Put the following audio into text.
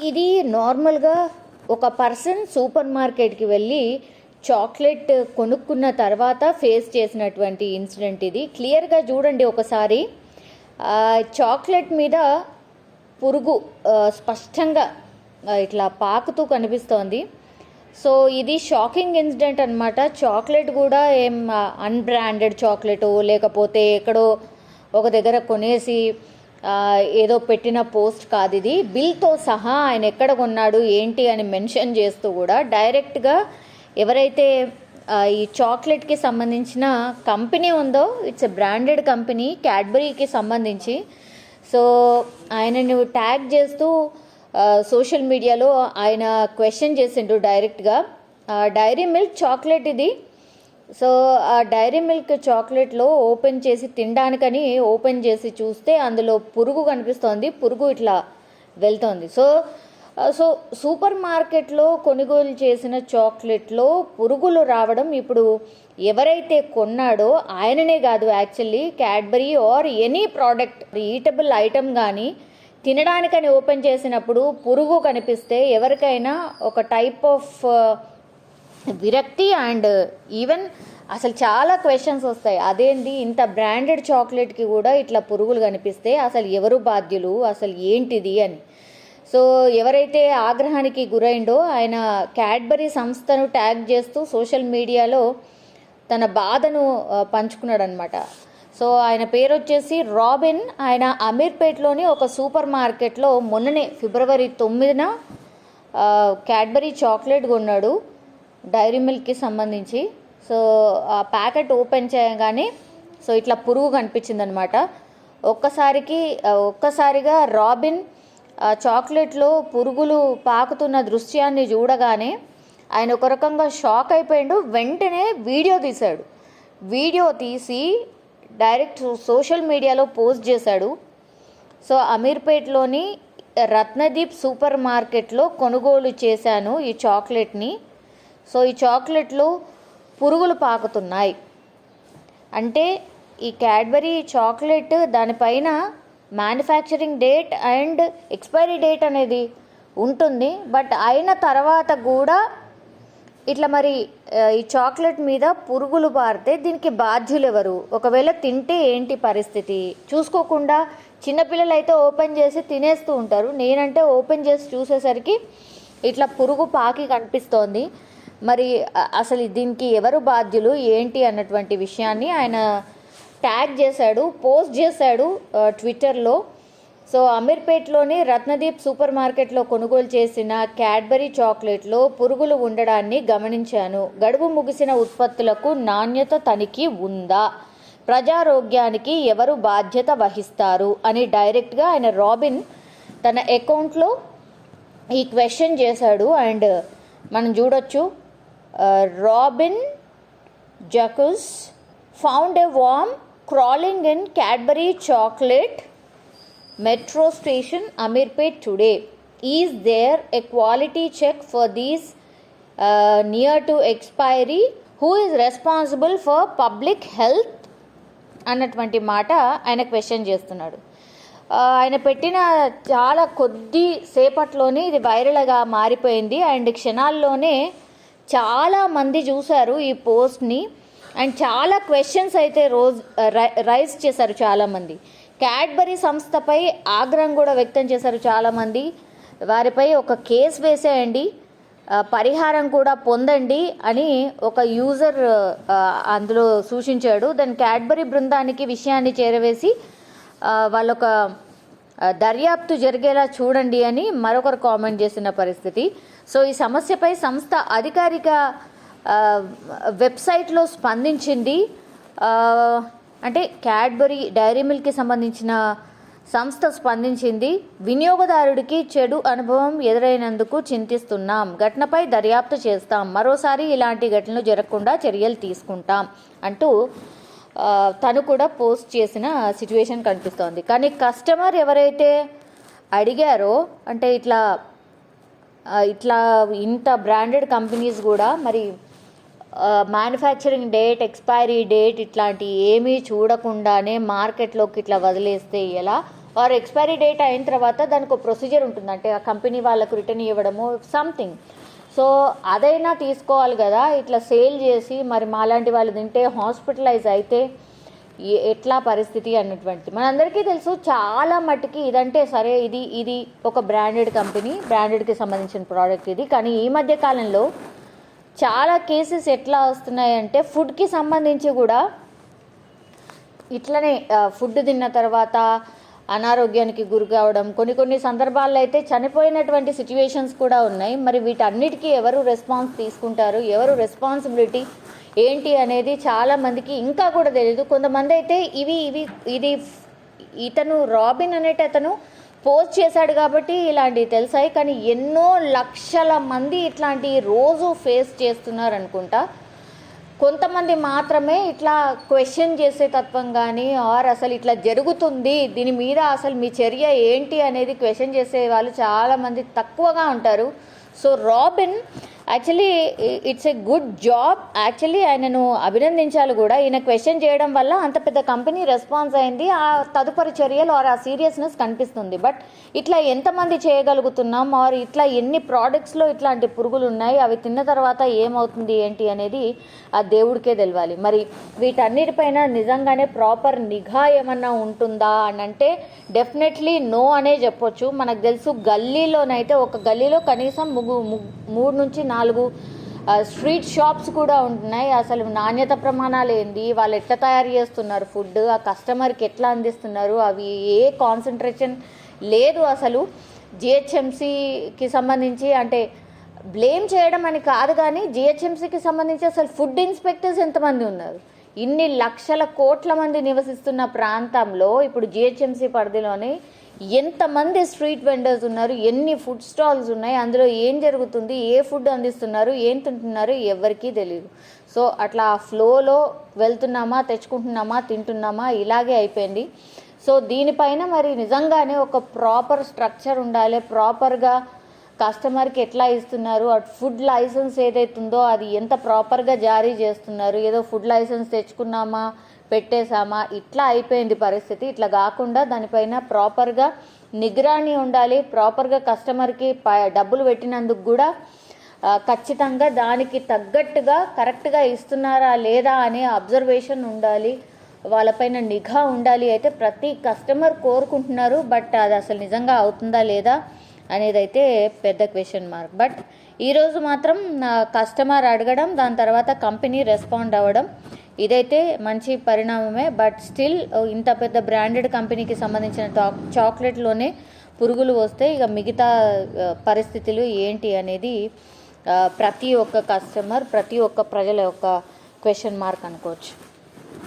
ఇది నార్మల్గా ఒక పర్సన్ సూపర్ మార్కెట్కి వెళ్ళి చాక్లెట్ కొనుక్కున్న తర్వాత ఫేస్ చేసినటువంటి ఇన్సిడెంట్ ఇది. క్లియర్గా చూడండి ఒకసారి. చాక్లెట్ మీద పురుగు స్పష్టంగా ఇట్లా పాకుతూ కనిపిస్తోంది. సో ఇది షాకింగ్ ఇన్సిడెంట్ అనమాట. చాక్లెట్ కూడా ఏం అన్బ్రాండెడ్ చాక్లెట్ లేకపోతే ఎక్కడో ఒక దగ్గర కొనేసి ఏదో పెట్టిన పోస్ట్ కాదు ఇది. బిల్తో సహా ఆయన ఎక్కడ కొన్నాడు ఏంటి అని మెన్షన్ చేస్తూ కూడా డైరెక్ట్గా ఎవరైతే ఈ చాక్లెట్కి సంబంధించిన కంపెనీ ఉందో, ఇట్స్ ఎ బ్రాండెడ్ కంపెనీ క్యాడ్బరీకి సంబంధించి, సో ఆయనను ట్యాగ్ చేస్తూ సోషల్ మీడియాలో ఆయన క్వశ్చన్ చేసిండు డైరెక్ట్గా. డైరీ మిల్క్ చాక్లెట్ ఇది. సో ఆ డైరీ మిల్క్ చాక్లెట్లో ఓపెన్ చేసి తినడానికని ఓపెన్ చేసి చూస్తే అందులో పురుగు కనిపిస్తోంది. పురుగు ఇట్లా వెళ్తోంది. సో సూపర్ మార్కెట్లో కొనుగోలు చేసిన చాక్లెట్లో పురుగులు రావడం ఇప్పుడు ఎవరైతే కొన్నాడో ఆయననే కాదు, actually Cadbury or any product eatable item కానీ తినడానికని ఓపెన్ చేసినప్పుడు పురుగు కనిపిస్తే ఎవరికైనా ఒక టైప్ ఆఫ్ విరక్తి అండ్ ఈవెన్ అసలు చాలా క్వశ్చన్స్ వస్తాయి. అదేంటి ఇంత బ్రాండెడ్ చాక్లెట్కి కూడా ఇట్లా పురుగులు కనిపిస్తే అసలు ఎవరు బాధ్యులు, అసలు ఏంటిది అని. సో ఎవరైతే ఆగ్రహానికి గురైండో ఆయన క్యాడ్బరీ సంస్థను ట్యాగ్ చేస్తూ సోషల్ మీడియాలో తన బాధను పంచుకున్నాడు అనమాట. సో ఆయన పేరు వచ్చేసి రాబిన్. ఆయన అమీర్పేట్లోని ఒక సూపర్ మార్కెట్లో మొన్ననే ఫిబ్రవరి 9న క్యాడ్బరీ చాక్లెట్ కొన్నాడు డైరీ మిల్క్కి సంబంధించి. సో ఆ ప్యాకెట్ ఓపెన్ చేయగానే సో ఇట్లా పురుగు కనిపించిందనమాట. ఒక్కసారిగా రాబిన్ చాక్లెట్లో పురుగులు పాకుతున్న దృశ్యాన్ని చూడగానే ఆయన ఒక రకంగా షాక్ అయిపోయాడు. వెంటనే వీడియో తీశాడు. వీడియో తీసి డైరెక్ట్ సోషల్ మీడియాలో పోస్ట్ చేశాడు. సో అమీర్పేట్లోని రత్నదీప్ సూపర్ మార్కెట్లో కొనుగోలు చేశాను ఈ చాక్లెట్ని. సో ఈ చాక్లెట్లు పురుగులు పాకుతున్నాయి అంటే ఈ క్యాడ్బరీ చాక్లెట్ దానిపైన manufacturing date and expiry date అనేది ఉంటుంది. బట్ అయిన తర్వాత కూడా ఇట్లా మరి ఈ చాక్లెట్ మీద పురుగులు పారితే దీనికి బాధ్యులు ఎవరు? ఒకవేళ తింటే ఏంటి పరిస్థితి? చూసుకోకుండా చిన్నపిల్లలు అయితే ఓపెన్ చేసి తినేస్తూ ఉంటారు. నేనంటే ఓపెన్ చేసి చూసేసరికి ఇట్లా పురుగు పాకి కనిపిస్తోంది. మరి అసలు దీనికి ఎవరు బాధ్యులు ఏంటి అన్నటువంటి విషయాన్ని ఆయన ట్యాగ్ చేశాడు, పోస్ట్ చేశాడు ట్విట్టర్లో. సో అమీర్పేట్లోని రత్నదీప్ సూపర్ మార్కెట్లో కొనుగోలు చేసిన క్యాడ్బరీ చాక్లెట్లో పురుగులు ఉండడాన్ని గమనించాను. గడువు ముగిసిన ఉత్పత్తులకు నాణ్యత తనిఖీ ఉందా? ప్రజారోగ్యానికి ఎవరు బాధ్యత వహిస్తారు అని డైరెక్ట్గా ఆయన రాబిన్ తన అకౌంట్లో ఈ క్వశ్చన్ చేశాడు. అండ్ మనం చూడొచ్చు, Robin Jakus found a worm crawling in Cadbury chocolate metro station Amirpet today. Is there a quality check for these near to expiry? Who is responsible for public health? అన్నటువంటి మాట ఆయన question చేస్తున్నాడు. ఆయన పెట్టిన చాలా కొద్ది సేపట్లోనే ఇది వైరల్గా మారిపోయింది. అండ్ క్షణాల్లోనే చాలామంది చూశారు ఈ పోస్ట్ని. అండ్ చాలా క్వశ్చన్స్ అయితే రైజ్ చేశారు చాలామంది. క్యాడ్బరీ సంస్థపై ఆగ్రహం కూడా వ్యక్తం చేశారు చాలామంది. వారిపై ఒక కేసు వేసేయండి, పరిహారం కూడా పొందండి అని ఒక యూజర్ అందులో సూచించాడు. దాని క్యాడ్బరీ బృందానికి విషయాన్ని చేరవేసి వాళ్ళొక దర్యాప్తు జరిగేలా చూడండి అని మరొకరు కామెంట్ చేసిన పరిస్థితి. సో ఈ సమస్యపై సంస్థ అధికారిక వెబ్సైట్లో స్పందించింది. అంటే క్యాడ్బరీ డైరీ మిల్క్కి సంబంధించిన సంస్థ స్పందించింది. వినియోగదారుడికి చెడు అనుభవం ఎదురైనందుకు చింతిస్తున్నాం, ఘటనపై దర్యాప్తు చేస్తాం, మరోసారి ఇలాంటి ఘటనలు జరగకుండా చర్యలు తీసుకుంటాం అంటూ తను కూడా పోస్ట్ చేసిన సిచ్యువేషన్ కనిపిస్తోంది. కానీ కస్టమర్ ఎవరైతే అడిగారో, అంటే ఇట్లా ఇంత బ్రాండెడ్ కంపెనీస్ కూడా మరి మ్యానుఫ్యాక్చరింగ్ డేట్, ఎక్స్పైరీ డేట్ ఇట్లాంటి ఏమీ చూడకుండానే మార్కెట్లోకి ఇట్లా వదిలేస్తే ఎలా? ఆర్ ఎక్స్పైరీ డేట్ అయిన తర్వాత దానికి ఒక ప్రొసీజర్ ఉంటుంది, అంటే ఆ కంపెనీ వాళ్ళకు రిటర్న్ ఇవ్వడము సంథింగ్. సో అదైనా తీసుకోవాలి కదా, ఇట్లా సేల్ చేసి మరి మాలాంటి వాళ్ళు తింటే హాస్పిటలైజ్ అయితే ఎట్లా పరిస్థితి అన్నటువంటిది మనందరికీ తెలుసు. చాలా మట్టుకి ఇదంటే సరే ఇది ఒక బ్రాండెడ్ కంపెనీ, బ్రాండెడ్కి సంబంధించిన ప్రోడక్ట్ ఇది. కానీ ఈ మధ్య కాలంలో చాలా కేసెస్ ఎట్లా వస్తున్నాయంటే ఫుడ్కి సంబంధించి కూడా ఇట్లనే ఫుడ్ తిన్న తర్వాత అనారోగ్యానికి గురి కావడం, కొన్ని సందర్భాల్లో అయితే చనిపోయినటువంటి సిచ్యువేషన్స్ కూడా ఉన్నాయి. మరి వీటన్నిటికీ ఎవరు రెస్పాన్స్ తీసుకుంటారు, ఎవరు రెస్పాన్సిబిలిటీ ఏంటి అనేది చాలామందికి ఇంకా కూడా తెలియదు. కొంతమంది అయితే ఇది ఇతను రాబిన్ అనేటి అతను పోస్ట్ చేశాడు కాబట్టి ఇలాంటివి తెలిసాయి, కానీ ఎన్నో లక్షల మంది ఇట్లాంటి రోజు ఫేస్ చేస్తున్నారు అనుకుంటా. కొంతమంది మాత్రమే ఇట్లా క్వశ్చన్ చేసే తత్వం కానీ ఆర్ అసలు ఇట్లా జరుగుతుంది దీని మీద అసలు మీ చర్య ఏంటి అనేది క్వశ్చన్ చేసే వాళ్ళు చాలామంది తక్కువగా ఉంటారు. So robin actually it's a good job. Actually ఆయనను అభినందించాలి కూడా. ఈయన క్వశ్చన్ చేయడం వల్ల అంత పెద్ద కంపెనీ రెస్పాన్స్ అయింది, ఆ తదుపరి చర్యలు ఆర్ ఆ సీరియస్నెస్ కనిపిస్తుంది. బట్ ఇట్లా ఎంతమంది చేయగలుగుతున్నాం ఆర్ ఇట్లా ఎన్ని ప్రోడక్ట్స్లో ఇట్లాంటి పురుగులు ఉన్నాయి, అవి తిన్న తర్వాత ఏమవుతుంది ఏంటి అనేది ఆ దేవుడికే తెలియాలి. మరి వీటన్నిటిపైన నిజంగానే ప్రాపర్ నిఘా ఏమన్నా ఉంటుందా అని అంటే డెఫినెట్లీ నో అనే చెప్పొచ్చు. మనకు తెలుసు గల్లీలోనైతే ఒక గల్లీలో కనీసం 3 నుంచి 4 స్ట్రీట్ షాప్స్ కూడా ఉంటున్నాయి. అసలు నాణ్యత ప్రమాణాలు ఏంది, వాళ్ళు ఎట్లా తయారు చేస్తున్నారు ఫుడ్, ఆ కస్టమర్కి ఎట్లా అందిస్తున్నారు, అవి ఏ కాన్సన్ట్రేషన్ లేదు. అసలు జిహెచ్ఎంసీకి సంబంధించి అంటే బ్లేమ్ చేయడం అని కాదు, కానీ జిహెచ్ఎంసీకి సంబంధించి అసలు ఫుడ్ ఇన్స్పెక్టర్స్ ఎంతమంది ఉన్నారు? ఇన్ని లక్షల కోట్ల మంది నివసిస్తున్న ప్రాంతంలో ఇప్పుడు జిహెచ్ఎంసీ పరిధిలోనే ఎంతమంది స్ట్రీట్ వెండర్స్ ఉన్నారు, ఎన్ని ఫుడ్ స్టాల్స్ ఉన్నాయి, అందులో ఏం జరుగుతుంది, ఏ ఫుడ్ అందిస్తున్నారు, ఏం తింటున్నారు ఎవరికీ తెలియదు. సో అట్లా ఫ్లోలో వెళ్తున్నామా, తెచ్చుకుంటున్నామా, తింటున్నామా, ఇలాగే అయిపోయింది. సో దీనిపైన మరి నిజంగానే ఒక ప్రాపర్ స్ట్రక్చర్ ఉండాలి. ప్రాపర్గా కస్టమర్కి ఎట్లా ఇస్తున్నారు, అటు ఫుడ్ లైసెన్స్ ఏదైతుందో అది ఎంత ప్రాపర్గా జారీ చేస్తున్నారు, ఏదో ఫుడ్ లైసెన్స్ తెచ్చుకున్నామా పెట్టేశామా ఇట్లా అయిపోయింది పరిస్థితి. ఇట్లా కాకుండా దానిపైన ప్రాపర్గా నిగరాని ఉండాలి. ప్రాపర్గా కస్టమర్కి డబ్బులు పెట్టినందుకు కూడా ఖచ్చితంగా దానికి తగ్గట్టుగా కరెక్ట్గా ఇస్తున్నారా లేదా అనే అబ్జర్వేషన్ ఉండాలి, వాళ్ళపైన నిఘా ఉండాలి. అయితే ప్రతి కస్టమర్ కోరుకుంటున్నారు, బట్ అది అసలు నిజంగా అవుతుందా లేదా అనేది అయితే పెద్ద క్వశ్చన్ మార్క్. బట్ ఈరోజు మాత్రం కస్టమర్ అడగడం, దాని తర్వాత కంపెనీ రెస్పాండ్ అవ్వడం, ఇదైతే మంచి పరిణామమే. బట్ స్టిల్ ఇంత పెద్ద బ్రాండెడ్ కంపెనీకి సంబంధించిన చాక్లెట్లోనే పురుగులు వస్తే ఇక మిగతా పరిస్థితులు ఏంటి అనేది ప్రతి ఒక్క కస్టమర్, ప్రతి ఒక్క ప్రజల యొక్క క్వశ్చన్ మార్క్ అనుకోవచ్చు.